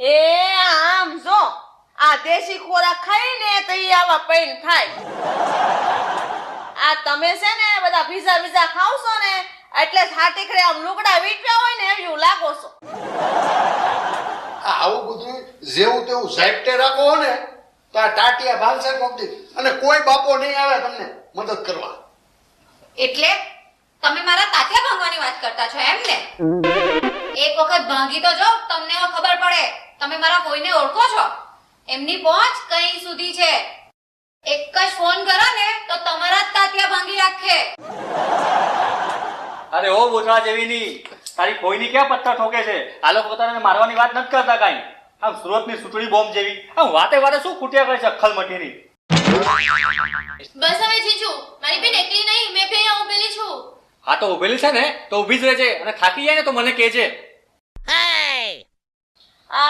એ આમ જો આ દેશી ખોરાક ખાઈને તો ઈ આવા પૈણ થાય. આ તમે છે ને બધા પીઝા ખાવશો ને એટલે હાટીખડે આમ લુગડા વીટ્યા હોય ને એવું લાગો છો. આવું બધું જેવું તેવું ઝાપટે રાખો ને તો આ ટાટિયા ભાંગશે કોક દી અને કોઈ બાપો નહીં આવે તમને મદદ કરવા. એટલે તમે મારા તાત્યા ભાંગવાની વાત કરતા છો એમ ને? એક વખત ભાંગી તો જો, તમને ખબર પડે. તમે મારા કોઈને ઓળખો છો? એમની પહોંચ કઈ સુધી છે. એક જ ફોન કરો ને તો તમારા જ તાત્યા ભાંગી રાખે. અરે ઓ બોચડા જેવીની, તારી કોઈની ક્યાં પથ્થર ઠોકે છે? આ લોકો પોતાને મારવાની વાત નથી કરતા કાંઈ. આમ સુરતની સુતળી બોમ્બ જેવી આમ વાતે શું ખૂટ્યા કરે છે અક્કલ મટીની. બસ હવે જીજુ, મારી બેન એકલી નહીં, મેં બે અહીંયા ઊભેલી છું. હા તો ઉભેલી છે ને તો ઊભી જ રહેજે અને થાકી જાય ને તો મને કહેજે. આ